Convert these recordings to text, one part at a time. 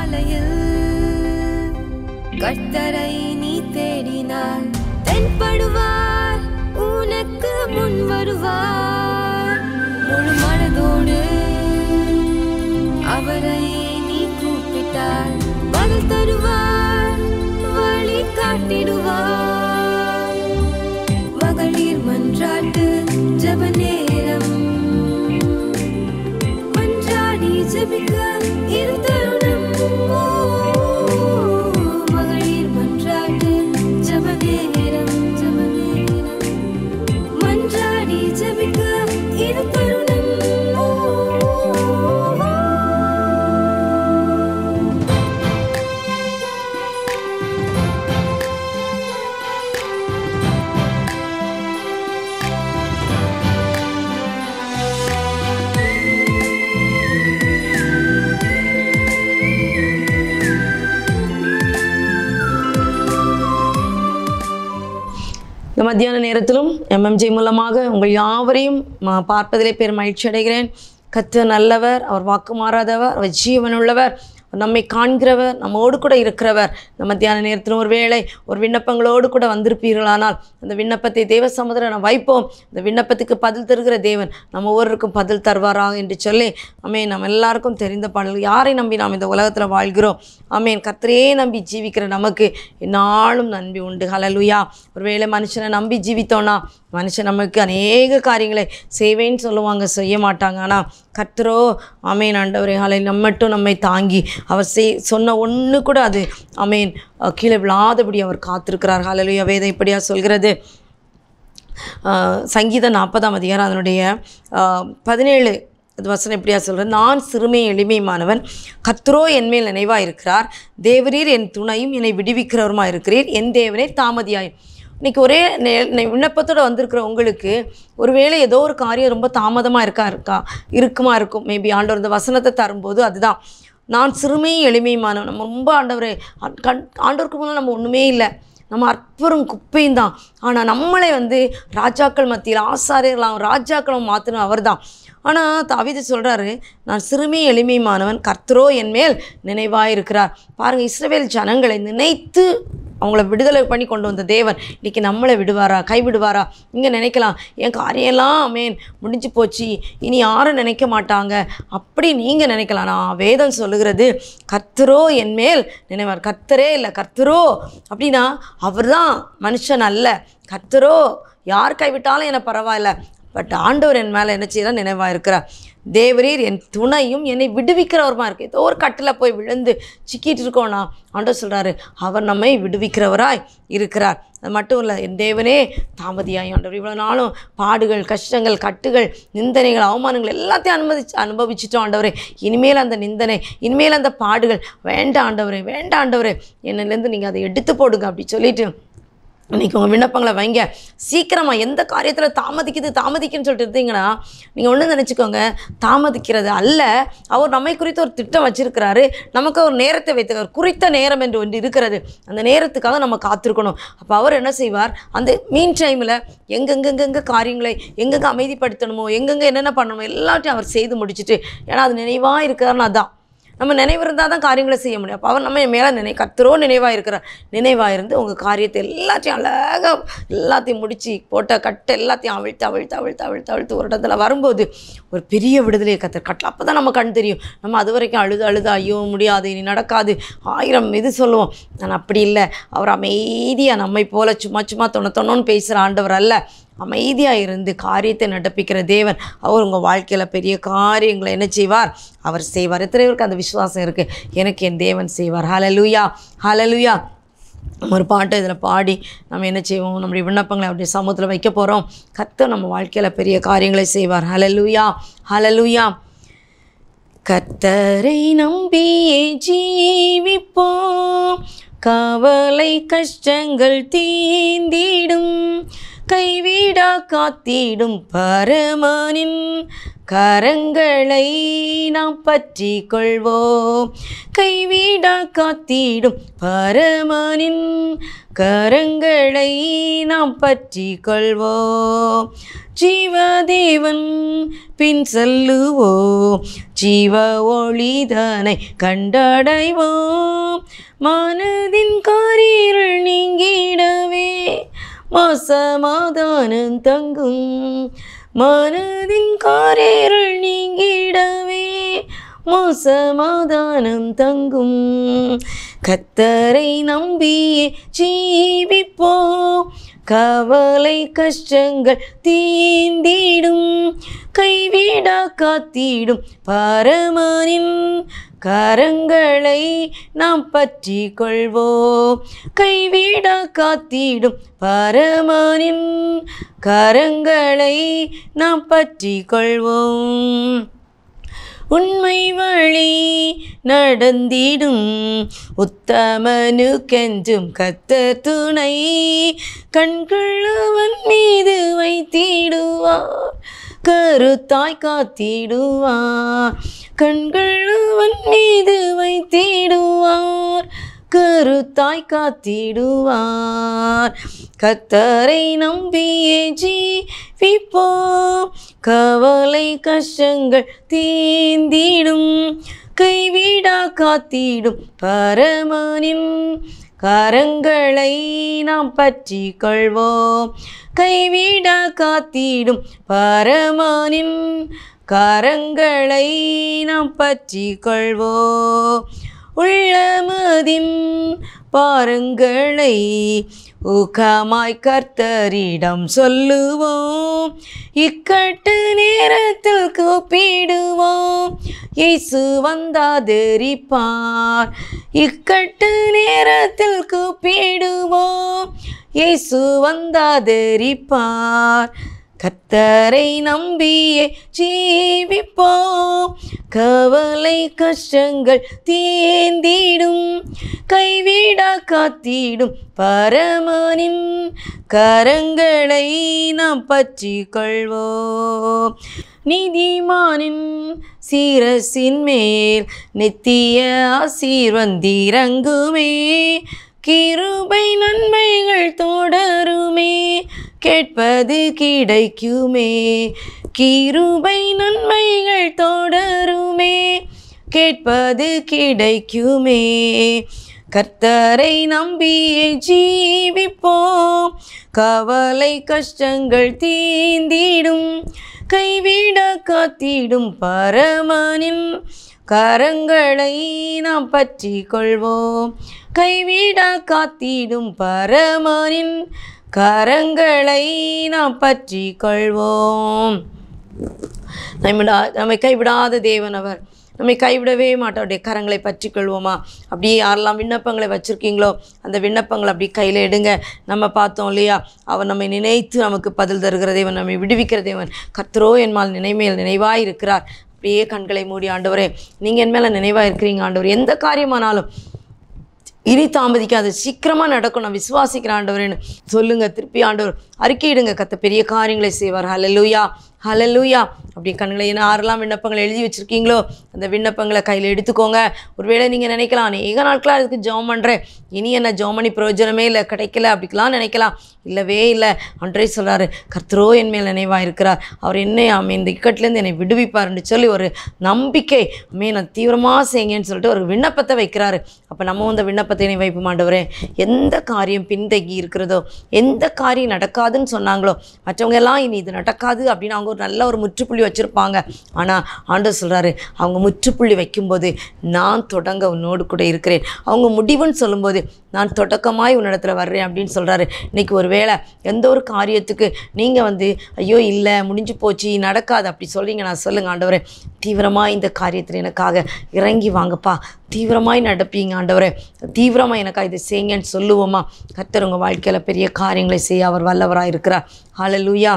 காலையில் கர்த்தரை நீ தேடினால் தென்படுவார், உனக்கு முன் வருவார். முழு மனதோடு அவரை நீ கூப்பிட்டால் பதில் தருவார், வழி காட்டிடுவார். மகளிர் மன்றாட்டு ஜெப நேரம், மன்றாடி ஜெபிக்க இரு தருணம். மகளிர் மன்றாட்டு ஜெப நேரம், மன்றாடி ஜெபிக்க இரு தருணம். இந்த மத்தியான நேரத்திலும் MMJ மூலமாக உங்கள் யாவரையும் பார்ப்பதிலே பெரும் மகிழ்ச்சி அடைகிறேன். கர்த்தர் நல்லவர், அவர் வாக்கு மாறாதவர், அவர் ஜீவனுள்ளவர், நம்மை காண்கிறவர், நம்மோடு கூட இருக்கிறவர். இந்த மத்தியான நேரத்தில் ஒரு வேளை ஒரு விண்ணப்பங்களோடு கூட வந்திருப்பீர்களானால் அந்த விண்ணப்பத்தை தேவ சமுதிரம் நம்ம வைப்போம். இந்த விண்ணப்பத்துக்கு பதில் தருகிற தேவன் நம்ம ஒவ்வொருக்கும் பதில் தருவாராக என்று சொல்லி ஆமென். நம்ம எல்லாருக்கும் தெரிந்த பாடல், யாரை நம்பி நாம் இந்த உலகத்தில் வாழ்கிறோம்? ஆமென். கர்த்தரையே நம்பி ஜீவிக்கிற நமக்கு என்னாலும் நன்மை உண்டு. ஹல்லேலூயா. ஒருவேளை மனுஷனை நம்பி ஜீவித்தோன்னா மனுஷன் நமக்கு அநேக காரியங்களை செய்வேன்னு சொல்லுவாங்க, செய்ய மாட்டாங்க. ஆனால் கர்த்தரோ ஆமென் ஆண்டவரே ஹல்லேலூயா மட்டும் நம்மை தாங்கி அவர் சொன்ன ஒன்று கூட அது ஆமென் கீழே விழாதபடி அவர் காத்திருக்கிறார். ஹல்லேலூயா. வேதம் இப்படியா சொல்கிறது. சங்கீதம் 40ஆம் அதிகாரம் அதனுடைய 17 வசனம் இப்படியா சொல்கிறது. நான் சிறுமை எளிமையானவன், கர்த்தரோ என்மேல் நினைவாக இருக்கிறார். தேவரீர் என் துணையும் என்னை விடுவிக்கிறவருமா இருக்கிறீர், என் தேவனே தாமதியாய். இன்றைக்கி ஒரே விண்ணப்பத்தோடு வந்திருக்கிற உங்களுக்கு ஒருவேளை ஏதோ ஒரு காரியம் ரொம்ப தாமதமாக இருக்கும். மேபி ஆண்டவர் இந்த வசனத்தை தரும்போது அதுதான், நான் சிறுமை எளிமையுமானவன். நம்ம ரொம்ப ஆண்டவரே ஆண்டவருக்கு முன்னால் நம்ம ஒன்றுமே இல்லை, நம்ம அற்புதம் குப்பையும் தான். ஆனால் நம்மளை ராஜாக்கள் மத்தியில் ஆசாரியர்களாம் ராஜாக்களும் மாற்றின அவர் தான். ஆனால் தாவீது சொல்கிறாரு, நான் சிறுமி எளிமையுமானவன், கர்த்தரோ என் மேல் நினைவாக இருக்கிறார். பாருங்கள், இஸ்ரவேல் ஜனங்களை நினைத்து அவங்கள விடுதலை பண்ணி கொண்டு வந்த தேவன் இன்றைக்கி நம்மளை விடுவாரா, கைவிடுவாரா? இங்கே நினைக்கலாம், என் காரியெல்லாம் ஆமென் முடிஞ்சு போச்சு, இனி யாரும் நினைக்க மாட்டாங்க அப்படி நீங்கள் நினைக்கலாம். நான் வேதம் சொல்லுகிறது, கர்த்தரோ என் மேல் நினைவார். கர்த்தரே இல்லை, கர்த்தரோ அப்படின்னா அவர் தான், மனுஷன் அல்ல. கர்த்தரோ யார் கைவிட்டாலும் எனக்கு பரவாயில்ல, பட் ஆண்டவர் என் மேலே என்ன செய்யலாம் நினைவாக இருக்கிறார். தேவரீர் என் துணையும் என்னை விடுவிக்கிறவருமா இருக்குது. ஏதோ ஒரு கட்டில் போய் விழுந்து சிக்கிட்டு இருக்கோன்னா ஆண்டவர் சொல்கிறாரு, அவர் நம்மை விடுவிக்கிறவராய் இருக்கிறார். அது மட்டும் இல்லை, என் தேவனே தாமதியாய். ஆண்டவர் இவ்வளோ நாளும் பாடுகள், கஷ்டங்கள், கட்டுகள், நிந்தனைகள், அவமானங்கள் எல்லாத்தையும் அனுபவிச்சிட்டோம் ஆண்டவரே. இனிமேல் அந்த நிந்தனை, இனிமேல் அந்த பாடுகள் வேண்டாம் ஆண்டவரே, வேண்டாம் ஆண்டவரே, என்னிலேருந்து நீங்கள் அதை எடுத்து போடுங்க அப்படி சொல்லிட்டு இன்றைக்கி உங்கள் விண்ணப்பங்களை வைங்க. சீக்கிரமாக எந்த காரியத்தில் தாமதிக்குன்னு சொல்லிட்டு இருந்தீங்கன்னா நீங்கள் ஒன்று நினச்சிக்கோங்க, தாமதிக்கிறது அல்ல, அவர் நம்மை குறித்து ஒரு திட்டம் வச்சுருக்கிறாரு. நமக்கு ஒரு நேரத்தை வைத்துக்கார், குறித்த நேரம் என்று ஒன்று இருக்கிறது. அந்த நேரத்துக்காக நம்ம காத்திருக்கணும். அப்போ அவர் என்ன செய்வார், அந்த மீன் டைமில் எங்கெங்கெங்கே காரியங்களை எங்கெங்கே அமைதிப்படுத்தணுமோ, எங்கெங்கே என்னென்ன பண்ணணுமோ எல்லாத்தையும் அவர் செய்து முடிச்சுட்டு, ஏன்னா அது நினைவாக இருக்கிறாருன்னு அதான் நம்ம நினைவு இருந்தால் தான் காரியங்களை செய்ய முடியும். அப்போ அவர் நம்ம மேலே கர்த்தரோ நினைவாக இருக்கிறார். நினைவாக இருந்து உங்கள் காரியத்தை எல்லாத்தையும் அழகாக எல்லாத்தையும் முடித்து போட்ட கட்டை எல்லாத்தையும் அவிழ்த்து ஒரு இடத்துல வரும்போது ஒரு பெரிய விடுதலையை கட்டல. அப்போ தான் நம்ம கண் தெரியும். நம்ம அது வரைக்கும் அழுது ஐயோ முடியாது, இனி நடக்காது, 1000 இது சொல்லுவோம். நான் அப்படி இல்லை. அவர் அமைதியாக நம்மை போல சும்மா தொண்ணு பேசுகிற ஆண்டவர் அல்ல. அமைதியாக இருந்து காரியத்தை நடப்பிக்கிற தேவன். அவர் உங்கள் வாழ்க்கையில் பெரிய காரியங்களை என்ன செய்வார், அவர் செய்வார். எத்தனை பேருக்கு அந்த விசுவாசம் இருக்குது, எனக்கு என் தேவன் செய்வார். ஹல்லேலூயா, ஹல்லேலூயா. நம்ம ஒரு பாட்டை இதில் பாடி நம்ம என்ன செய்வோம், நம்முடைய விண்ணப்பங்களை அப்படி சமூகத்தில் வைக்க போகிறோம். கர்த்தர் நம்ம வாழ்க்கையில் பெரிய காரியங்களை செய்வார். ஹல்லேலூயா, ஹல்லேலூயா. கர்த்தரை நம்பியே ஜீவிப்போம், கவலை கஷ்டங்கள் தீந்திடும். கைவிடா காத்திடும் பரமனின் கரங்களை நாம் பற்றி கொள்வோம். கைவிடா காத்திடும் பரமனின் கரங்களை நாம் பற்றி கொள்வோம். ஜீவதேவன் பின் செல்லுவோம், ஜீவ ஒளிதனை கண்டடைவோம். மனதின் காரிருள் நீங்கிடவே சமாதானம் தங்கும். மனதின் காரிருள் நீங்கிடவே சமாதானம் தங்கும். கர்த்தரை நம்பியே ஜீவிப்போம், கவலை கஷ்டங்கள் தீந்திடும். கைவிடா காத்திடும் பரமனின் கரங்களை நாம் பற்றி கொள்வோம். கைவிடா காத்திடும் பரமனின் கரங்களை நாம் பற்றி கொள்வோம். உண்மை வழி நடந்திடும் உத்தமனுக்கென்றும் கர்த்தர் துணை. கண்கள் அவன் மீது வைத்திடுவார், கருத்தாய் காத்திடுவார். கண்கள் அவன் மீது வைத்திடுவார், கருத்தாய் காத்திடுவார். கர்த்தரை நம்பியே ஜீவிப்போம், கவலை கஷ்டங்கள் தீந்திடும். கைவிடா காத்திடும் பரமனின் கரங்களை நாம் பற்றி கொள்வோம். கைவிடா காத்திடும் பரமனின் கரங்களை நாம் பற்றி கொள்வோம். உள்ளமதின் பாரங்களை ஊக்கமாய் கர்த்தரிடம் சொல்லுவோம். இக்கட்டு நேரத்தில் கூப்பிடுவோம், இயேசு வந்தாதரிப்பார். இக்கட்டு நேரத்தில் கூப்பிடுவோம், இயேசு வந்தாதரிப்பார். கர்த்தரை நம்பியே ஜீவிப்போம், கவலை கஷ்டங்கள் தீந்திடும். கைவிடா காத்திடும் பரமனின் கரங்களை நாம் பற்றி கொள்வோம். நீதிமானின் சிரசின் மேல் நித்திய ஆசீர்வதிரங்குமே, கிருபை நன்மைகள் தொடருமே, கேட்பது கிடைக்குமே. கிருபை நன்மைகள் தொடருமே, கேட்பது கிடைக்குமே. கர்த்தரை நம்பியே ஜீவிப்போம், கவலை கஷ்டங்கள் தீந்திடும். கைவிடா காத்திடும் பரமனின் கரங்களை நாம் பற்றி கொள்வோம். கைவிடா காத்திடும் பரமனின் கரங்களை நாம் பற்றி கொள்வோம். நம்மை கைவிடாத தேவன் அவர், நம்மை கைவிடவே மாட்டோடைய கரங்களை பற்றி கொள்வோமா? அப்படியே யாரெல்லாம் விண்ணப்பங்களை வச்சுருக்கீங்களோ அந்த விண்ணப்பங்களை அப்படி கையில் எடுங்க. நம்ம பார்த்தோம் இல்லையா, அவர் நம்மை நினைத்து நமக்கு பதில் தருகிற தேவன், நம்மை விடுவிக்கிற தேவன். கர்த்தரோ என்மால் நினைமேல் நினைவாய் இருக்கிறார். அப்படியே கண்களை மூடி, ஆண்டவரே நீங்கள் என் மேலே நினைவாக இருக்கிறீங்க ஆண்டவர், எந்த காரியமானாலும் இனி தாமதிக்காது, சீக்கிரமாக நடக்கும், நான் விசுவாசிக்கிறேன் ஆண்டவரேன்னு சொல்லுங்கள். திருப்பி ஆண்டவர் அறிக்கையிடுங்க, கர்த்தர் பெரிய காரியங்களை செய்வார். ஹல்லேலூயா, ஹல்லேலூயா. அப்படி கண்களை யாரெல்லாம் விண்ணப்பங்களை எழுதி வச்சுருக்கீங்களோ அந்த விண்ணப்பங்களை கையில் எடுத்துக்கோங்க. ஒருவேளை நீங்கள் நினைக்கலாம், அநேக நாட்களாக அதுக்கு ஜெபம் பண்ணுறேன், இனி என்ன ஜெபம் பண்ணி பிரயோஜனமே இல்லை, கிடைக்கல, அப்படிக்கலாம் நினைக்கலாம். இல்லவே இல்லை, அன்றே சொல்கிறாரு, கர்த்தரோ என் மேல் நினைவாக இருக்கிறார், அவர் என்னை இந்த இக்கட்டிலேருந்து என்னை விடுவிப்பார்ன்னு சொல்லி ஒரு நம்பிக்கை நான் தீவிரமாக செய்யுங்கன்னு சொல்லிட்டு ஒரு விண்ணப்பத்தை வைக்கிறாரு. அப்போ நம்ம அந்த விண்ணப்பத்தை வைப்பு மாண்டவரே, எந்த காரியம் பின்தங்கி இருக்கிறதோ, எந்த காரியம் நடக்காதுன்னு சொன்னாங்களோ, மற்றவங்க எல்லாம் இனி இது நடக்காது அப்படின்னு அவங்க ஒரு நல்ல ஒரு முற்றுப்புள்ளி வச்சுருப்பாங்க. ஆனால் ஆண்டவர் சொல்கிறாரு, அவங்க முற்றுப்புள்ளி வைக்கும்போது நான் தொடங்க உன்னோடு கூட இருக்கிறேன். அவங்க முடிவுன்னு சொல்லும்போது நான் தொடக்கமாய் உன்னிடத்தில் வர்றேன் அப்படின்னு சொல்கிறாரு. இன்றைக்கி ஒரு வேளை எந்த ஒரு காரியத்துக்கு நீங்கள் ஐயோ இல்லை முடிஞ்சு போச்சு நடக்காது அப்படி சொல்லிங்க, நான் சொல்லுங்கள் ஆண்டவரே, தீவிரமாக இந்த காரியத்தில் எனக்காக இறங்கி வாங்கப்பா, தீவிரமாய் நடப்பீங்க ஆண்டவரே, தீவிரமாக எனக்காக இதை செய்யுங்கன்னு சொல்லுவோமா? கர்த்தர் உங்கள் வாழ்க்கையில் பெரிய காரியங்களை செய்ய அவர் வல்லவராக இருக்கிறார். ஹல்லேலூயா,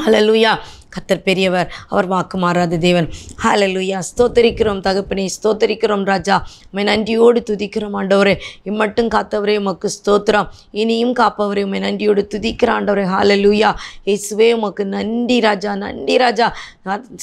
ஹல்லேலூயா. கர்த்தர் பெரியவர், அவர் வாக்கு மாறாத தேவன். ஹல்லேலூயா. ஸ்தோத்தரிக்கிறோம் தகப்பனே, ஸ்தோத்தரிக்கிறோம் ராஜா. உம்மை நன்றியோடு துதிக்கிறோம் ஆண்டவரே. இம்மட்டும் காத்தவரே உமக்கு ஸ்தோத்திரம். இனியும் காப்பவரே உம்மை நன்றியோடு துதிக்கிற ஆண்டவரே. ஹல்லேலூயா. இயேசுவே உமக்கு நன்றி ராஜா, நன்றி ராஜா.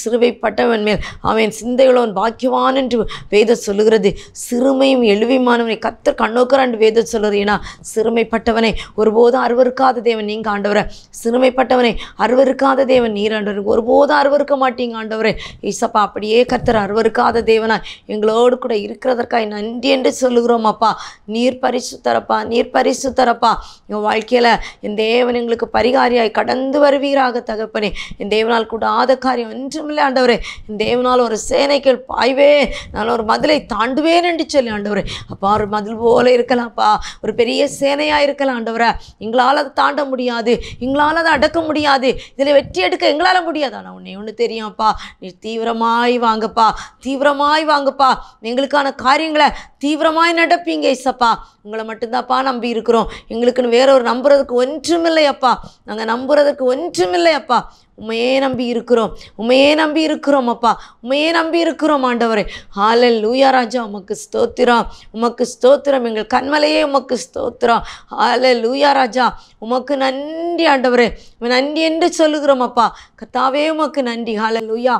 சிறுவைப்பட்டவன் மேல் அவன் சிந்தையுள்ளவன் பாக்கியவான் என்று வேதம் சொல்லுகிறது. சிறுமையும் எழுவியுமானவனை கர்த்தர் கண்ணோக்கிறான் என்று வேதம் சொல்லுறது. ஏன்னா சிறுமைப்பட்டவனை ஒருபோதும் அருவருக்காத தேவன் நீங்க ஆண்டவரை. சிறுமைப்பட்டவனை அருவருக்காத தேவன் நீர் ஆண்டவர். ஒருபோதும் அருவருக்க மாட்டீங்க ஆண்டவரே. ஈசப்பா, அப்படியே கர்த்தர் அருவருக்காத தேவனாய் எங்களோடு கூட இருக்கிறதற்காய் நன்றி என்று சொல்லுகிறோம் அப்பா. நீர் பரிசுத்தரப்பா, நீர் பரிசுத்தரப்பா. எங்கள் வாழ்க்கையில் என் தேவன் எங்களுக்கு பரிகாரியாய் கடந்து வருவீராக தகப்பனே. என் தேவனால் கூடாத காரியம் ஒன்றுமில்லை ஆண்டவரே. என் தேவனால் ஒரு சேனைக்குள் பாய்வேன், நான் ஒரு மதிலை தாண்டுவேன் என்று சொல்லி ஆண்டவரே. அப்பா, ஒரு மதில் போல இருக்கலாம்ப்பா, ஒரு பெரிய சேனையாக இருக்கலாம் ஆண்டவரே. எங்களால் அதை தாண்ட முடியாது, எங்களால் அதை அடக்க முடியாது, இதில் வெற்றி எடுக்க எங்களால் முடியாது. ஆனால் உன்னை ஒன்று தெரியும்ப்பா, நீ தீவிரமாய் வாங்கப்பா, தீவிரமாய் வாங்கப்பா. எங்களுக்கான காரியங்களை தீவிரமாய் நடப்பீங்க இசப்பா. உங்களை மட்டும்தான்ப்பா நம்பி இருக்கிறோம். எங்களுக்குன்னு வேற ஒரு நம்புறதுக்கு ஒன்றுமில்லையப்பா. நாங்கள் நம்புறதுக்கு ஒன்றுமில்லையப்பா. உண்மையே நம்பி இருக்கிறோம், உண்மையே நம்பி இருக்கிறோம் அப்பா, உண்மையே நம்பி இருக்கிறோம் ஆண்டவரே. ஹல்லேலூயா ராஜா, உமக்கு ஸ்தோத்திரம், உமக்கு ஸ்தோத்திரம். எங்கள் கண்மலையே உமக்கு ஸ்தோத்திரம். ஹல்லேலூயா ராஜா, உமக்கு நன்றி ஆண்டவரே. நன்றி என்று சொல்லுகிறோம் அப்பா. கர்த்தாவே உமக்கு நன்றி. ஹல்லேலூயா.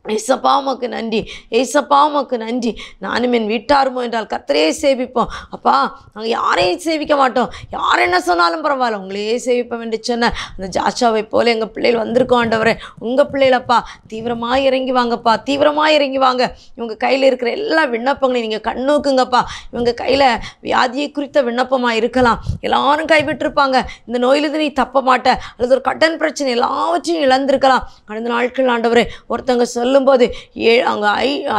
ஏசப்பா உமக்கு நன்றி, ஏசப்பா உமக்கு நன்றி. நானும் என் வீட்டாருமோ என்றால் கர்த்தரையே சேவிப்போம் அப்பா. நாங்கள் யாரையும் சேவிக்க மாட்டோம், யார் என்ன சொன்னாலும் பரவாயில்ல, உங்களையே சேவிப்போம் என்று சொன்ன அந்த ஜாஷாவை போல எங்கள் பிள்ளைகள் வந்திருக்கோம் ஆண்டவரே. உங்கள் பிள்ளைகளப்பா தீவிரமாக இறங்கி வாங்கப்பா, தீவிரமாக இறங்கி வாங்க. இவங்க கையில் இருக்கிற எல்லா விண்ணப்பங்களையும் நீங்கள் கண்ணோக்குங்கப்பா. இவங்க கையில் வியாதியை குறித்த விண்ணப்பமாக இருக்கலாம், எல்லாரும் கைவிட்டிருப்பாங்க. இந்த நோயிலிருந்து நீ தப்ப மாட்ட, அல்லது ஒரு கடன் பிரச்சனை எல்லாவற்றையும் இழந்திருக்கலாம். கடந்த நாட்கள் ஆண்டவரே ஒருத்தவங்க சொல்லும்போது அவங்க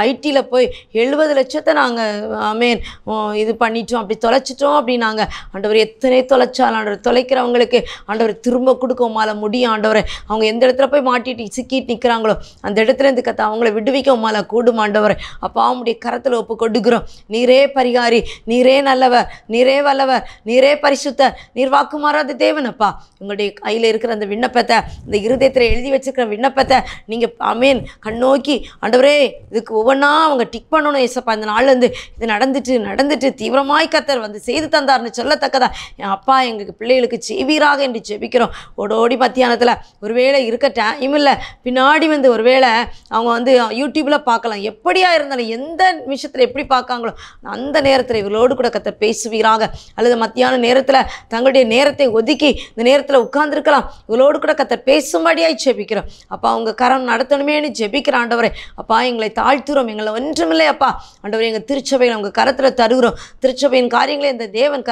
ஐடியில் போய் 70 லட்சத்தை நாங்கள் இது பண்ணிட்டோம், அப்படி தொலைச்சிட்டோம் அப்படின்னாங்க. ஆண்டவர் எத்தனை தொலைச்சாலும் ஆண்டவர் தொலைக்கிறவங்களுக்கு ஆண்டவர் திரும்ப கொடுக்க உமால முடியும் ஆண்டவரை. அவங்க எந்த இடத்துல போய் மாட்டிட்டு சிக்கிட்டு நிற்கிறாங்களோ அந்த இடத்துலேருந்து கத்த அவங்கள விடுவிக்க உமால கூடும் ஆண்டவரை. அப்போ அவங்களுடைய கரத்தில் ஒப்பு கொடுக்குறோம். நீரே பரிகாரி, நீரே நல்லவர், நீரே வல்லவர், நீரே பரிசுத்தர், நீர் வாக்கு மாறாத தேவனப்பா. உங்களுடைய கையில் இருக்கிற அந்த விண்ணப்பத்தை, இந்த இருதயத்தில் எழுதி வச்சிருக்கிற விண்ணப்பத்தை நீங்கள் ஆமேன் கண்ணோக்கி ஆண்டவரே இதுக்கு ஒவ்வொன்றா அவங்க டிக் பண்ணணும் ஏசப்பா. இந்த நாள்லேருந்து இது நடந்துட்டு தீவிரமாய் கர்த்தர் வந்து செய்து தந்தார்னு சொல்லத்தக்கதா என் அப்பா எங்களுக்கு பிள்ளைகளுக்கு செய்வீராக என்று ஜெபிக்கிறோம். ஓடோடி மத்தியானத்தில் ஒருவேளை இருக்க டைம் இல்லை, பின்னாடி வந்து ஒருவேளை அவங்க வந்து யூடியூப்பில் பார்க்கலாம். எப்படியா இருந்தாலும் எந்த நிமிஷத்தில் எப்படி பார்க்காங்களோ அந்த நேரத்தில் இவர்களோடு கூட கர்த்தர் பேசுவீராக. அல்லது மத்தியான நேரத்தில் தங்களுடைய நேரத்தை ஒதுக்கி இந்த நேரத்தில் உட்கார்ந்துருக்கலாம், இவளோடு கூட கர்த்தர் பேசும்படியாய் ஜெபிக்கிறோம் அப்பா. அவங்க கரம் நடத்தணுமேனு ஜெபிக்கிற ஆண்டவரே. அப்பா எங்களை தாழ்த்துறோம், எங்களை ஒன்றுமில்லை அப்பா. ஆண்டவரே எங்கள் திருச்சபையில் உங்கள் கரத்தில் தருகிறோம். திருச்சபையின் காரியங்களை இந்த தேவன்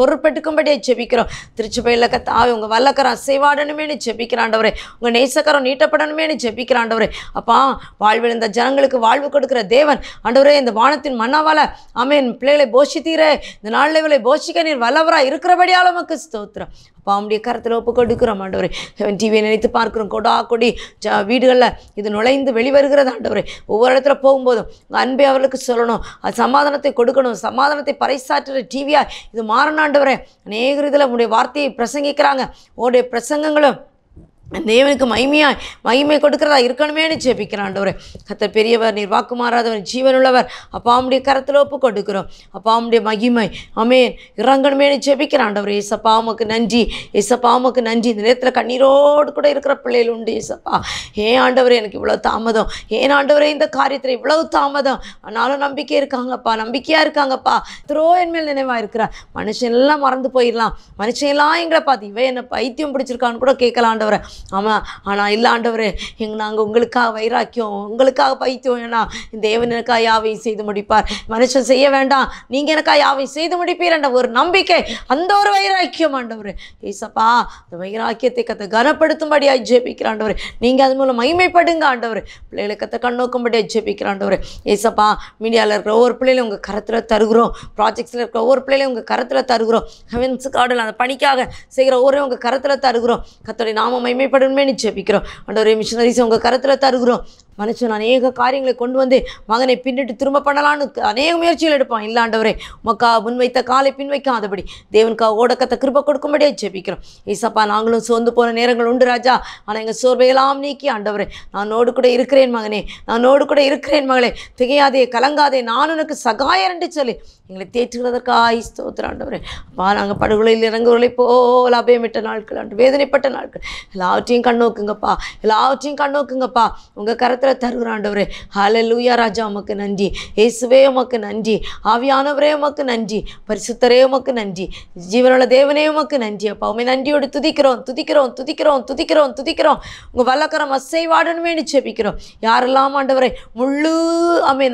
பொருட்பட்டுக்கும்படியே ஜெபிக்கிறோம். திருச்சபையில் கத்தாவே உங்கள் வல்லக்கரம் அசைவாடணுமேனு ஜெபிக்கிற ஆண்டவரே. உங்கள் நேசக்கரம் நீட்டப்படணுமேனு ஜெபிக்கிற ஆண்டவரே. அப்பா வாழ்வில் இந்த ஜனங்களுக்கு வாழ்வு கொடுக்கிற தேவன் ஆண்டவரே. இந்த வானத்தின் மன்னாவால் ஆமேன் பிள்ளைகளை போஷித்தீரே. இந்த நாளில் போஷிக்க நீர் வல்லவராக இருக்கிறபடியால் உமக்கு ஸ்தோத்திரம் அப்பா. அவனுடைய கரத்தில் ஒப்பு கொடுக்கிறோம் ஆண்டவரே. டிவியை நினைத்து பார்க்கிறோம், கொடா கொடி வீடுகளில் இது நுழைந்து வெளிவருகிறது ஆண்டவரே. ஒவ்வொரு இடத்துல போகும்போதும் உங்கள் அன்பை அவர்களுக்கு சொல்லணும், அது சமாதானத்தை கொடுக்கணும், சமாதானத்தை பறைசாற்றுற டிவியா இது மாறணும் ஆண்டவரே. அநேகர் இதில் உங்களுடைய வார்த்தையை பிரசங்கிக்கிறாங்க, உங்களுடைய பிரசங்கங்களும் தேவனுக்கு மகிமை கொடுக்கிறதா இருக்கணுமேனு ஜெபிக்கிறான் ஆண்டவரே. கர்த்தர் பெரியவர், நீர் வாக்கு மாறாதவர், ஜீவனுள்ளவர் அப்பா. அவனுடைய கரத்தில் ஒப்பு கொடுக்கிறோம் அப்பா. அவனுடைய மகிமை ஆமேன் இறங்கணுமேனு ஜெபிக்கிறான் ஆண்டவரே. ஏசப்பா உமக்கு நன்றி, ஏசப்பா உமக்கு நன்றி. இந்த நேரத்தில் கண்ணீரோடு கூட இருக்கிற பிள்ளைகள் உண்டு ஏசப்பா. ஏன் ஆண்டவரே எனக்கு இவ்வளோ தாமதம், ஏன் ஆண்டவரே இந்த காரியத்தில் இவ்வளவு தாமதம், ஆனாலும் நம்பிக்கை இருக்காங்கப்பா, நம்பிக்கையாக இருக்காங்கப்பா. என் மேல் நினைவாக இருக்கிறார். மனுஷன் எல்லாம் மறந்து போயிடலாம், மனுஷன் எல்லாம் எங்களை பார்த்து இவன் என்ன பைத்தியம் பிடிச்சிருக்கான்னு கூட கேட்கலாம் ஆண்டவரை. ஆமாம், ஆனால் இல்லை ஆண்டவரே நாங்கள் உங்களுக்காக வைராக்கியம், உங்களுக்காக பைத்தியம். ஏன்னா இந்த தேவன் எனக்காக யாவையும் செய்து முடிப்பார், மனுஷன் செய்ய வேண்டாம், நீங்கள் எனக்காக யாவையும் செய்து முடிப்பீர் என்ற ஒரு நம்பிக்கை, அந்த ஒரு வைராக்கியம் ஆண்டவரே. ஏசப்பா அந்த வைராக்கியத்தை கத்தை கனப்படுத்தும்படியாக ஜெபிக்கிற ஆண்டவரே. நீங்கள் அது மூலம் மகிமைப்படுங்க ஆண்டவரே. பிள்ளைகளை கத்தை கண்ணோக்கும்படியாக ஜெபிக்கிற ஆண்டவரே. ஏசப்பா மீடியாவில் இருக்கிற ஒவ்வொரு பிள்ளைகளும் உங்கள் கரத்தில் தருகிறோம், ப்ராஜெக்ட்ஸில் இருக்கிற ஒவ்வொரு பிள்ளைகளையும் உங்கள் கரத்தில் தருகிறோம். ஹெவன்ஸ் கார்டில் அந்த பணிக்காக செய்கிற ஒவ்வொரு உங்கள் கரத்தில் தருகிறோம். கர்த்தருடைய நாம மகிமைப்படுமே ஜெபிக்கிறோம் ஆண்டவரே. மிஷனரிஸ் உங்கள் கரத்தில் தருகிறோம் மனுஷன் அநேக காரியங்களை கொண்டு வந்து மகனை பின்னிட்டு திரும்ப பண்ணலான்னு அநேக முயற்சிகள் எடுப்பான். இல்லை ஆண்டவரே, உமக்கா முன்வைத்த காலை பின்வைக்காதபடி தேவனுக்காக ஓடக்கத்தை கிருபை கொடுக்கும்படியே ஜெபிக்கிறோம். ஏசப்பா, நாங்களும் சோர்ந்து போன நேரங்கள் உண்டு ராஜா. ஆனால் எங்கள் சோர்வையெல்லாம் நீக்கி ஆண்டவரே, நானோடு கூட இருக்கிறேன் மகனே, நானோடு கூட இருக்கிறேன் மகளே, திகையாதே கலங்காதே, நான் உனக்கு சகாயர் என்று சொல்லி எங்களை தேற்றுகிறதற்காக ஸ்தோத்திரம் ஆண்டவரே. அப்பா, நாங்கள் படுகொலையில் இறங்குவதை போல் அபயமிட்ட நாட்கள் ஆண்டு, வேதனைப்பட்ட நாட்கள் எல்லாவற்றையும் கண்ணோக்குங்கப்பா, எல்லாவற்றையும் கண்ணோக்குங்கப்பா. உங்கள் கரத்தில் தருகிற ஆண்டவரே. ஹல்லேலூயா ராஜா, உமக்கு நன்றி. இயேசுவே உமக்கு நன்றி. ஆவியானவரே உமக்கு நன்றி. பரிசுத்தரே உமக்கு நன்றி. ஜீவனுள்ள தேவனே உமக்கு நன்றி. அப்பா, உண்மை நன்றியோடு துதிக்கிறோம் துதிக்கிறோம் துதிக்கிறோம் துதிக்கிறோம் துதிக்கிறோம். உங்கள் வல்லக்கரம் அசைவாடணுமே ஜெபிக்கிறோம். யாரெல்லாம் ஆண்டவரை முழு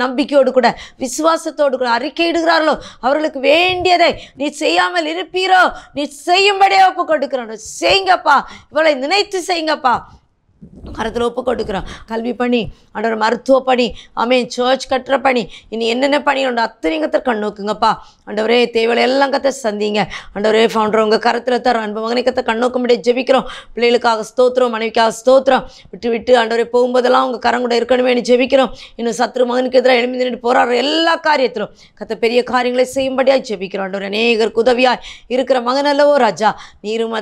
நம்பிக்கையோடு கூட விசுவாசத்தோடு கூட அறிக்கையிடுகிறார்களோ அவர்களுக்கு வேண்டியதை நீ செய்யாமல் இருப்பீரோ, நீ செய்யும்படியே ஒப்பு கொடுக்கிறோம். செய்யுங்கப்பா, இவளை நினைத்து செய்யுங்கப்பா. கருத்தில் ஒப்பு கொடுக்குறோம். கல்வி பணி ஆண்டவர், மருத்துவ பணி, சர்ச் கட்டுற பணி, இனி என்னென்ன பணி உண்டு அத்தனை கத்தை கண்ணோக்குங்கப்பா. ஆண்டவரே, தேவையை எல்லாம் கத்தை சந்திங்க ஆண்டவரே. ஃபவுண்டர் உங்கள் கருத்தில் தரோம். அன்பு மகனை கத்தை கண்ணோக்கும்படியே ஜெபிக்கிறோம். பிள்ளைகளுக்காக ஸ்தோத்திரம், மனைவிக்காக ஸ்தோத்திரம். விட்டு விட்டு ஆண்டவரே போகும்போதெல்லாம் உங்கள் கரம் கூட இருக்கணுமே ஜெபிக்கிறோம். இன்னும் சத்ரு மகனுக்கு எதிராக எழுப்பி நின்று போராடுற எல்லா காரியத்திலும் கத்தை பெரிய காரியங்களை செய்யும்படியாக ஜெபிக்கிறோம். ஆண்டவரே, அநேகருக்கு உதவியாய் இருக்கிற மகன் அல்லவோ ராஜா, நீரும்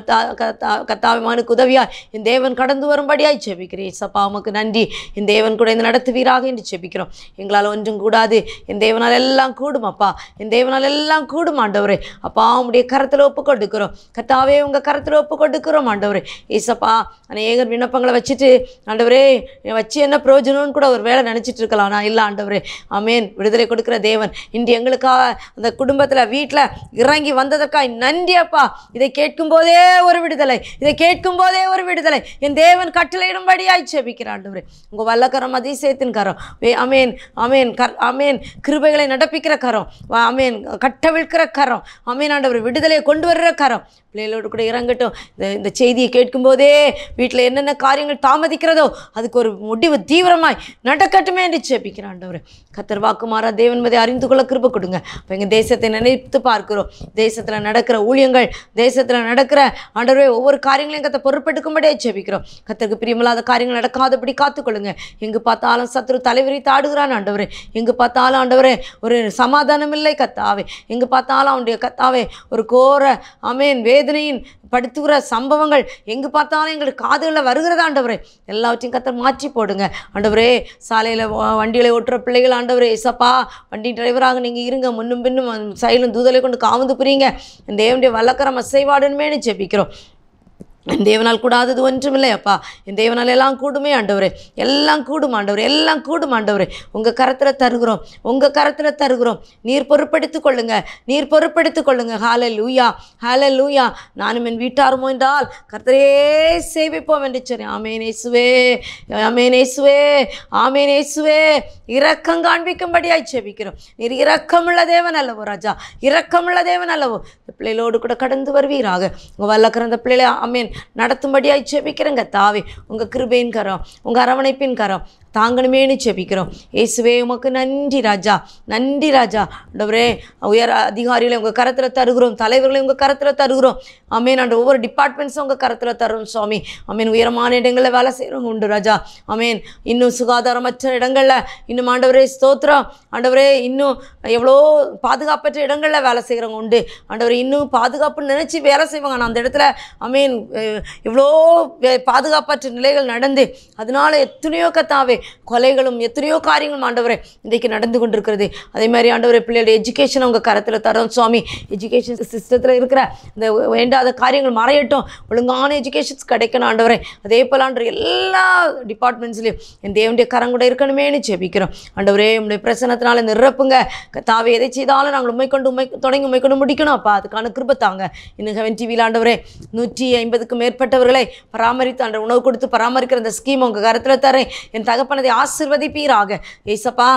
கத்தாவி மகனுக்கு உதவியாய் என் தேவன் கடந்து வரும்படியாய் ஜெபிக்கிறேன். ஏசப்பா, உமக்கு நன்றி. என் தேவன் கூட இந்த நடத்துவீராக என்று ஜெபிக்கிறோம். எங்களால் ஒன்றும் கூடாது, என் தேவனால் எல்லாம் கூடும் அப்பா, என் தேவனால் எல்லாம் கூடும் ஆண்டவரே. அப்பா, உம்முடைய கரத்தில் ஒப்பு கொடுக்கிறோம் கர்த்தாவே, உங்கள் கரத்தில் ஒப்பு கொடுக்கிறோம் ஆண்டவரே. ஏசப்பா, அநேகர் விண்ணப்பங்களை வச்சுட்டு ஆண்டவரே வச்சு என்ன பிரயோஜனம்னு கூட ஒரு வேலை நினச்சிட்டு இருக்கலாம். நான் இல்லை ஆண்டவரே. ஆமேன். விடுதலை கொடுக்குற தேவன் இன்று எங்களுக்காக அந்த குடும்பத்தில் வீட்டில் இறங்கி வந்ததற்காக நன்றி அப்பா. இதை கேட்கும் போதே ஒரு விடுதலை, இதை கேட்கும் போதே ஒரு விடுதலை என் தேவன் கட்டளையிடும்படியாய் ஜெபிக்கிறார் ஆண்டவரே. உங்கள் வல்லக்கரம் அதிசயத்தின் கரம். ஆமேன் ஆமேன் ஆமேன். கிருபைகளை நடப்பிக்கிற கரம். ஆமேன். கட்டவிழ்க்கிற கரம். ஆமேன் ஆண்டவரே. விடுதலையை கொண்டு வர்ற கரம் பிள்ளைகளோடு கூட இறங்கட்டும். இந்த செய்தியை கேட்கும்போதே வீட்டில் என்னென்ன காரியங்கள் தாமதிக்கிறதோ அதுக்கு ஒரு முடிவு தீவிரமாய் நடக்கட்டுமே என்று ஜெபிக்கிறேன் ஆண்டவரே. கர்த்தர் வாக்குமாறா தேவன் மதை அறிந்து கொள்ள கிருபை கொடுங்க. இப்போ எங்கள் தேசத்தை நினைத்து பார்க்கிறோம். தேசத்தில் நடக்கிற ஊழியங்கள், தேசத்தில் நடக்கிற ஆண்டவரே ஒவ்வொரு காரியங்களையும் கத்தை பொறுப்பெடுக்கும்படியே ஜெபிக்கிறோம். கர்த்தருக்கு பிரியமில்லாத காரியங்கள் நடக்காதபடி காத்துக்கொள்ளுங்க. எங்கு பார்த்தாலும் சத்ரு தலைவரி தாடுகிறான் ஆண்டவரே. எங்கு பார்த்தாலும் ஆண்டவரே ஒரு சமாதானம் இல்லை கத்தாவே. எங்கு பார்த்தாலும் அவனுடைய கத்தாவே ஒரு கோர ஆமேன் வேதனையின் படுத்துகிற சம்பவங்கள் எங்கு பார்த்தாலும் எங்களுக்கு காதுகளில் வருகிறதா ஆண்டவரே. எல்லாவற்றையும் கர்த்தர் மாற்றி போடுங்க ஆண்டவரே. சாலையில் வண்டிகளை ஓட்டுற பிள்ளைகள் ஆண்டவரே, ஏசப்பா வண்டி டிரைவராக நீங்கள் இருங்க. முன்னும் பின்னும் சைலும் தூதலை கொண்டு காவந்து புரியுங்க. இந்த தேவனுடைய வல்லக்கரம் அசைவாடுமேனு ஜெபிக்கிறோம். என் தேவனால் கூடாதது ஒன்றுமில்லை அப்பா. என் தேவனால் எல்லாம் கூடுமே ஆண்டவரே. எல்லாம் கூடும் ஆண்டவரே, எல்லாம் கூடும் ஆண்டவரே. உங்கள் கரத்தில் தருகிறோம், உங்கள் கரத்தில் தருகிறோம். நீர் பொறுப்படுத்திக் கொள்ளுங்க, நீர் பொறுப்படுத்திக் கொள்ளுங்க. ஹல்லேலூயா ஹல்லேலூயா. நானும் என் வீட்டாருமோ என்றால் கர்த்தரே சேவிப்போம் என்று சொல்லி. ஆமேன் இயேசுவே, ஆமேன் இயேசுவே, ஆமேன் இயேசுவே. இரக்கம் காண்பிக்கும்படியாய் ஜெபிக்கிறோம். நீர் இரக்கமுள்ள தேவன் அல்லவோ ராஜா, இரக்கமுள்ள தேவன் அல்லவோ. இந்த பிள்ளைகளோடு கூட கடந்து வருவீராக. உங்கள் வல்லக்கிற அந்த பிள்ளைகளை ஆமேன் நடத்தும்படியாய் ஜெபிக்கிறேங்க தாவே. உங்கள் கிருபையின் கரம், உங்கள் அரவணைப்பின் கரம் தாங்கணுமேனு ஜெபிக்கிறோம். இயேசுவே உமக்கு நன்றி ராஜா, நன்றி ராஜா. ஆண்டவரே, உயர் அதிகாரிகளை உங்கள் கரத்தில் தருகிறோம், தலைவர்களை உங்கள் கரத்தில் தருகிறோம். ஆமேன். ஆண்டு ஒவ்வொரு டிபார்ட்மெண்ட்ஸும் உங்கள் கரத்தில் தருகிறோம் சுவாமி. ஆமேன். உயரமான இடங்களில் வேலை செய்கிறவங்க உண்டு ராஜா. ஆமேன். இன்னும் சுகாதாரமற்ற இடங்களில் இன்னும் ஆண்டவரே ஸ்தோத்திரம் ஆண்டவரே, இன்னும் எவ்வளோ பாதுகாப்பற்ற இடங்களில் வேலை செய்கிறவங்க உண்டு ஆண்டவரே. இன்னும் பாதுகாப்புன்னு நினச்சி வேலை செய்வாங்க. நான் அந்த இடத்துல ஆமேன் எவ்வளோ பாதுகாப்பற்ற நிலைகள் நடந்து அதனால் எத்தனையோ கத்தாவே கொலைகளும் எத்தனையோ காரியங்களும் ஆண்டவரே இன்றைக்கு நடந்து கொண்டிருக்கிறது. அதே மாதிரி ஆண்டவரே பிள்ளைகளுடைய எஜுகேஷன் உங்கள் கரத்தில் தரோம் சுவாமி. எஜுகேஷன் சிஸ்டத்தில் இருக்கிற இந்த வேண்டாத காரியங்கள் மறையட்டும், ஒழுங்கான எஜுகேஷன்ஸ் கிடைக்கணும் ஆண்டவரே. அதே போல் ஆண்டவர் எல்லா டிபார்ட்மெண்ட்ஸ்லையும் என் தேவனுடைய கரம் கூட இருக்கணுமேனு ஜெபிக்கிறோம் ஆண்டவரே. உங்களுடைய பிரசனத்தினால நிரப்புங்க தாவே. எதை செய்தாலும் நாங்கள் உண்மை கொண்டு முடிக்கணும் அப்பா. அதுக்கான கிருபை தாங்க. இன்னும் ஹெவன் டிவியில் ஆண்டவரே 150க்கும் மேற்பட்டவர்களை பராமரித்து ஆண்டவர் உணவு கொடுத்து பராமரிக்கிற அந்த ஸ்கீம் உங்கள் கரத்தில் தரேன். என் தகப்பனதை ஆசீர்வதிப்பீராக ஏசப்பா.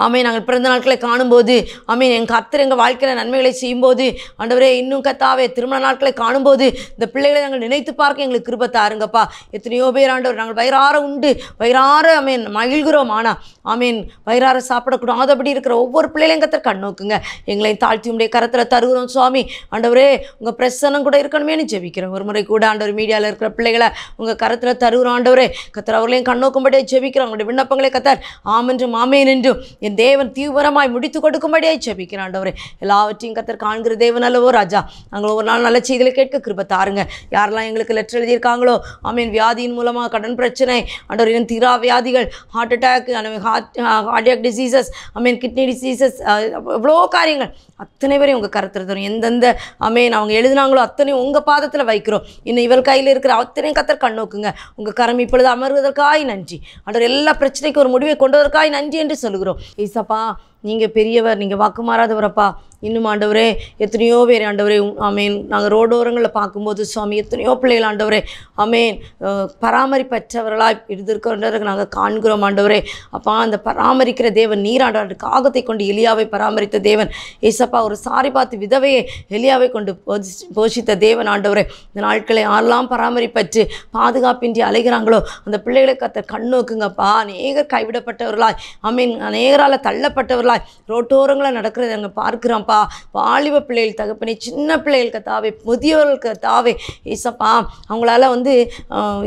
ஆமேன். நாங்கள் பிறந்த நாட்களை காணும்போது ஆமேன் எங்கள் கர்த்தர் எங்கள் வாழ்க்கையில் நன்மைகளை செய்யும்போது ஆண்டவரே, இன்னும் கத்தாவே திருமண நாட்களை காணும்போது இந்த பிள்ளைகளை நாங்கள் நினைத்து பார்க்க எங்களுக்கு கிருபை தாருங்கப்பா. எத்தனையோ பேர் ஆண்டவர் நாங்கள் வயிறார உண்டு வயிறார ஆமேன் மகிழ்கிறோம். ஆனால் ஆமீன் வயிறார சாப்பிடக்கூடாதபடி இருக்கிற ஒவ்வொரு பிள்ளைகளையும் கத்தர் கண்ணோக்குங்க. எங்களையும் தாழ்த்தி உடைய கரத்தில் தருகிறோம் சுவாமி. ஆண்டவரே உங்கள் பிரசன்னம் கூட இருக்கணுமேனு ஜெபிக்கிறோம். ஒரு முறை கூட ஆண்டவர் மீடியாவில் இருக்கிற பிள்ளைகளை உங்கள் கரத்தில் தருகிறோம் ஆண்டவரே. கத்தர் அவர்களையும் கண்ணோக்கும்படியே ஜெபிக்கிறோம். அவங்களுடைய விண்ணப்பங்களை கத்தர் ஆமென்றும் ஆமேன் என்றும் என் தேவன் தீவிரமாய் முடித்து கொடுக்கும்படியே ஜெபிக்கிறேன் ஆண்டவரே. எல்லாவற்றையும் கத்தர் காண்கிற தேவன் அல்லவோ ராஜா. நாங்கள் ஒவ்வொரு நாள் நல்ல செய்திகளை கேட்க கிருபை தாருங்க. யாரெல்லாம் எங்களுக்கு லெட்டர் எழுதியிருக்காங்களோ ஆமீன் வியாதியின் மூலமாக கடன் பிரச்சனை ஆண்டவர் இன்னும் தீரா வியாதிகள் ஹார்ட் அட்டாக் கார்டியாக் டிசீசஸ் ஆமீன் கிட்னி டிசீசஸ் எவ்வளோ காரியங்கள் அத்தனை பேரையும் உங்கள் கருத்தில் தரும். எந்தெந்த ஆமீன் அவங்க எழுதினாங்களோ அத்தனையும் உங்கள் பாதத்தில் வைக்கிறோம். இன்னும் இவர் கையில் இருக்கிற அத்தனையும் கத்தர் கண்ணோக்குங்க. உங்கள் கரம் இப்பொழுது அமர்வதற்காய் நன்றி ஆண்டவர். எல்லா பிரச்சனைக்கும் ஒரு முடிவை கொண்டு வருவதற்காய் நன்றி என்று சொல்கிறோம். ஏசப்பா நீங்கள் பெரியவர், நீங்கள் வாக்கு மாறாதவரப்பா. இன்னும் ஆண்டவரே எத்தனையோ பேர் ஆண்டவரே ஆமேன் நாங்கள் ரோடோரங்களில் பார்க்கும்போது சுவாமி எத்தனையோ பிள்ளைகள் ஆண்டவரே ஆமேன் பராமரிப்பற்றவர்களாக இருந்திருக்கிறதை நாங்கள் காண்கிறோம் ஆண்டவரே. அப்பா அந்த பராமரிக்கிற தேவன் நீராண்டாண்டு காகத்தை கொண்டு எலியாவை பராமரித்த தேவன் ஏசப்பா. ஒரு சாரி பார்த்து விதவையை எலியாவை கொண்டு போஷித்த தேவன் ஆண்டவரே. இந்த நாட்களை யாரெல்லாம் பராமரிப்பற்று பாதுகாப்பின்றி அலைகிறாங்களோ அந்த பிள்ளைகளை கத்த கண்ணோக்குங்கப்பா. அநேகர் கைவிடப்பட்டவர்களாய் ஆமீன் அநேகரால் தள்ளப்பட்டவர்களாய் ரோட்டோரங்களை நடக்கிறத நாங்கள் பார்க்கிறோம்ப்பா. வாலிப பிள்ளைகள் தகப்பனே, சின்ன பிள்ளைகள் கத்தாவே, முதியோர்கள் கத்தாவே ஏசப்பா. அவங்களால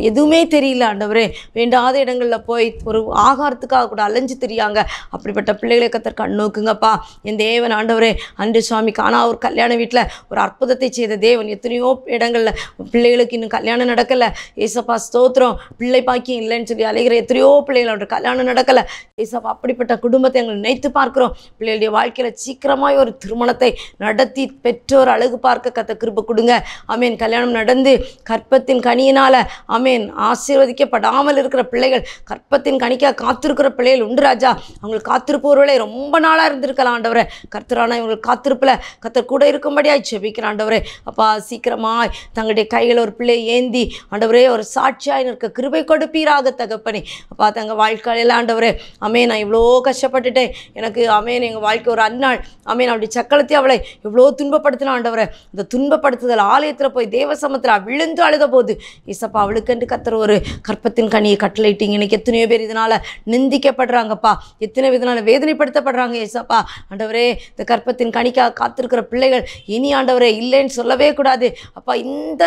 எதுவுமே தெரியல ஆண்டவரே. வேண்டாத இடங்களில் போய் ஒரு ஆகாரத்துக்காக கூட அலைஞ்சு தெரியாங்க. அப்படிப்பட்ட பிள்ளைகளை கத்தர் கண்ணோக்குங்கப்பா. என் தேவன் ஆண்டவரே. அன்று சுவாமி காணா ஒரு கல்யாண வீட்டில் ஒரு அற்புதத்தை செய்த தேவன். எத்தனையோ இடங்களில் பிள்ளைகளுக்கு இன்னும் கல்யாணம் நடக்கலை ஏசப்பா. ஸ்தோத்திரம். பிள்ளை பாக்கியம் இல்லைன்னு சொல்லி அலைகிற எத்தனையோ பிள்ளைகள் கல்யாணம் நடக்கலை ஏசப்பா. அப்படிப்பட்ட குடும்பத்தை எங்களை நினைத்து பார்க்கிறோம். பிள்ளைகளுடைய வாழ்க்கையில் சீக்கிரமாய் ஒரு திருமணத்தை நடத்தி பெற்றோர் அழகு பார்க்க கத்த கிருபை கொடுங்க. ஆமேன். கல்யாணம் நடந்து கற்பத்தின் கனியினால் ஆமேன் ஆசீர்வதிக்கப்படாமல் இருக்கிற பிள்ளைகள், கற்பத்தின் கனிக்காக காத்திருக்கிற பிள்ளைகள் உண்டு ராஜா. அவங்களுக்கு காத்திருப்பவர்களே ரொம்ப நாளாக இருந்திருக்கலாம் ஆண்டவரே. கர்த்தரான இவங்களுக்கு காத்திருப்பில் கர்த்தர் கூட இருக்கும்படியாய் ஜெபிக்கிற ஆண்டவரே. அப்பா சீக்கிரமாய் தங்களுடைய கையில் ஒரு பிள்ளை ஏந்தி ஆண்டவரே ஒரு சாட்சியாய் நிற்க கிருபை கொடுப்பீராக தகப்பனே. அப்பா தங்கள் வாழ்க்கையில் ஆண்டவரே ஆமேன் நான் இவ்வளோ கஷ்டப்பட்டுட்டேன். எனக்கு ஆமேன் எங்கள் வாழ்க்கை ஒரு அந்நாள் ஆமேன் அப்படி சக்களத்தை அவளை எவ்வளோ துன்பப்படுத்தினா ஆண்டவரை. அந்த துன்பப்படுத்துதல் ஆலயத்தில் போய் தேவசமத்தில் விழுந்து அழுத போது ஏசப்பா அவளுக்கென்று கத்தர் ஒரு கற்பத்தின் கனியை கட்டளையிட்டீங்க. இன்னைக்கு எத்தனையோ பேர் இதனால் நிந்திக்கப்படுறாங்கப்பா. எத்தனை இதனால் வேதனைப்படுத்தப்படுறாங்க ஏசப்பா. ஆண்டவரே இந்த கற்பத்தின் கனிக்காக காத்திருக்கிற பிள்ளைகள் இனி ஆண்டவரே இல்லைன்னு சொல்லவே கூடாது அப்பா. இந்த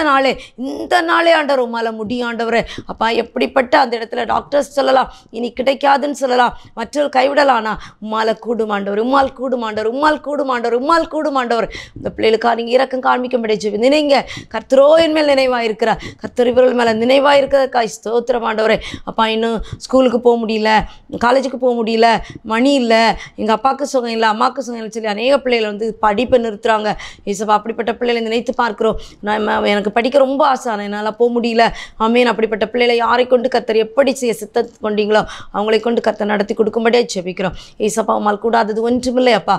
நாளே ஆண்டவர் உம்மால முடியும் ஆண்டவரே. அப்பா எப்படிப்பட்ட அந்த இடத்துல டாக்டர்ஸ் சொல்லலாம் இனி கிடைக்காதுன்னு சொல்லலாம், மற்றொரு கைவிடலானா உம்மால கூடும் ஆண்டவர், உம்மால் கூடும் ஆண்டவர், உம்மால் கூடும் ஆண்டவர், உம்மால் கூடும் ஆண்டவர். இந்த பிள்ளைகளுக்காக நீங்கள் இரக்கம் காண்பிக்கும்படி ஜெபி நினைங்க. கர்த்தரோ என் மேல் நினைவாக இருக்கிறார். கர்த்தர் இவர்கள் மேலே நினைவாக இருக்கிறதுக்காக ஸ்தோத்திரம் ஆண்டவரே. அப்பா இன்னும் ஸ்கூலுக்கு போக முடியல, காலேஜுக்கு போக முடியல, மணி இல்லை, எங்கள் அப்பாவுக்கு சுகம் இல்லை, அம்மாவுக்கு சுகம் இல்லை சொல்லி அநேக பிள்ளைகள் படிப்பை நிறுத்துகிறாங்க ஏசப்பா. அப்படிப்பட்ட பிள்ளைகளை நினைத்து பார்க்குறோம். நான் எனக்கு படிக்க ரொம்ப ஆசை, ஆனால் என்னால் போக முடியல ஆமேன். அப்படிப்பட்ட பிள்ளைகளை யாரை கொண்டு கர்த்தர் எப்படி செய்ய சித்தம் கொண்டீங்களோ அவங்களை கொண்டு கர்த்தர் நடத்தி கொடுக்கும்படியே ஜெபிக்கிறோம் ஏசப்பா. உம்மால் கூடாதது ஒன்றுமில்லை அப்பா.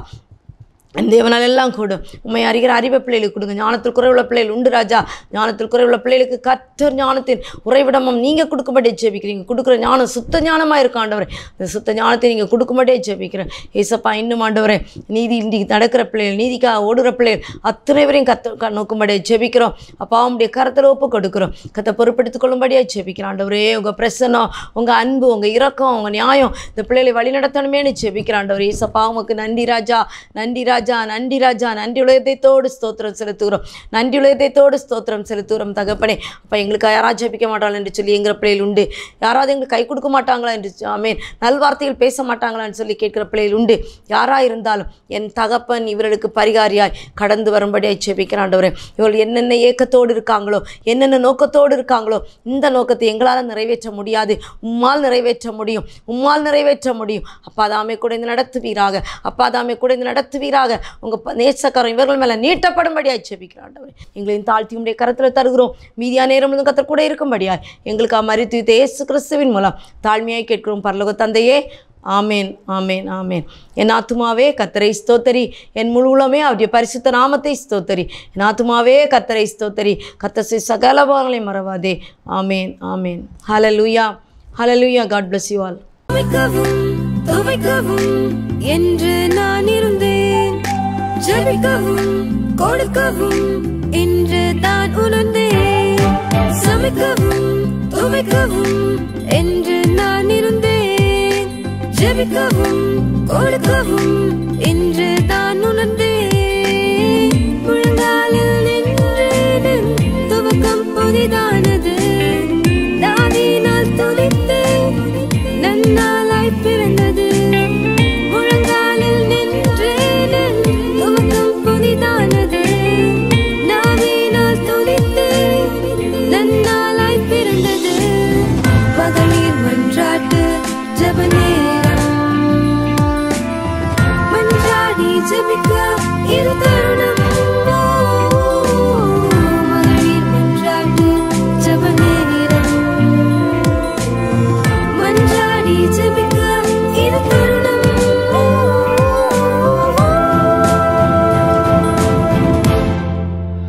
தேவனால் எல்லாம் கூடும். உண்மை அறிகிற அறிவை பிள்ளைகளுக்கு கொடுங்க. ஞானத்தில் குறைவுள்ள பிள்ளைகள் உண்டு ராஜா. ஞானத்தில் குறைவுள்ள பிள்ளைகளுக்கு கர்த்தர் ஞானத்தின் உறைவிடமும் நீங்கள் கொடுக்கும்படியே ஜெபிக்கிறீங்க. கொடுக்குற ஞானம் சுத்த ஞானமாக இருக்கும் ஆண்டவரே. இந்த சுத்த ஞானத்தை நீங்கள் கொடுக்கும்படியே ஜெபிக்கிறேன் ஏசப்பா. இன்னும் ஆண்டவரே நீதி இன்றைக்கு நடக்கிற பிள்ளைகள், நீதிக்காக ஓடுகிற பிள்ளைகள் அத்தனை பேரையும் நோக்கும்படியே ஜெபிக்கிறோம் அப்பா. உங்களுடைய கரத்தில் ஒப்பு கொடுக்குறோம். கத்தை பொறுப்படுத்திக் கொள்ளும்படியே ஜெபிக்கிறேன் ஆண்டவரே. உங்கள் பிரசன்னம், உங்கள் அன்பு, உங்கள் இரக்கம், உங்கள் நியாயம் இந்த பிள்ளைகளை வழி நடத்தணுமேனு ஜெபிக்கிறேன் ஆண்டவரே. ஏசப்பா உமக்கு நன்றி ராஜா, நன்றி ராஜா, நன்றி ராஜா. நன்றி உலகத்தோடு ஸ்தோத்திரம் செலுத்துகிறோம், நன்றி உலகத்தோடு ஸ்தோத்திரம் செலுத்துகிறோம் தகப்பனே. அப்போ எங்களுக்கு யாராவது ஜெபிக்க மாட்டாங்களா என்று சொல்லி எங்கிற பிள்ளைகள் உண்டு. யாராவது எங்களுக்கு கை கொடுக்க மாட்டாங்களா என்று ஆமேன் நல்வார்த்தைகள் பேச மாட்டாங்களான்னு சொல்லி கேட்கிற பிள்ளைகள் உண்டு. யாராக இருந்தாலும் என் தகப்பன் இவர்களுக்கு பரிகாரியாய் கடந்து வரும்படியாய் ஜெபிக்கிறேன் ஆண்டவரே. இவர்கள் என்னென்ன ஏக்கத்தோடு இருக்காங்களோ, என்னென்ன நோக்கத்தோடு இருக்காங்களோ, இந்த நோக்கத்தை எங்களால் நிறைவேற்ற முடியாது, உம்மால் நிறைவேற்ற முடியும், உம்மால் நிறைவேற்ற முடியும். அப்பா தாமே கூட இந்த நடத்துவீராக, அப்பா தாமே கூட இந்த நடத்துவீராக. உங்கள் நேசக்கரம் இவர்கள் மேலே நீட்டப்படும்படியாய் ஜெபிக்கிறேன் ஆண்டவரே. எங்களையும் தாழ்த்தி உடைய கரத்தில் தருகிறோம். மீதியா நேரம் கர்த்தர் கூட இருக்கும்படியாய் எங்களுக்கு மரித்து இயேசு கிறிஸ்துவின் மூலம் தாழ்மையாய் கேட்கிறோம் பரலோக தந்தையே. ஆமேன், ஆமேன், ஆமேன். என் ஆத்துமாவே கர்த்தரை ஸ்தோத்தரி, என் முழு உலகமே அவருடைய பரிசுத்த நாமத்தை ஸ்தோத்தரி. என் ஆத்துமாவே கர்த்தரை ஸ்தோத்தரி, கர்த்தர் செய்த சகல பாவங்களை மறவாதே. ஆமேன், ஆமேன். ஹல்லேலூயா, ஹல்லேலூயா. God bless you all. துவைக்கவும் என்று நான் இருந்தேன், ஜெபிக்கவும் கொடுக்கவும் என்று தான் உணர்ந்தேன். சமைக்கவும் துவைக்கவும் என்று நான் இருந்தேன், ஜெபிக்கவும் கொடுக்கவும்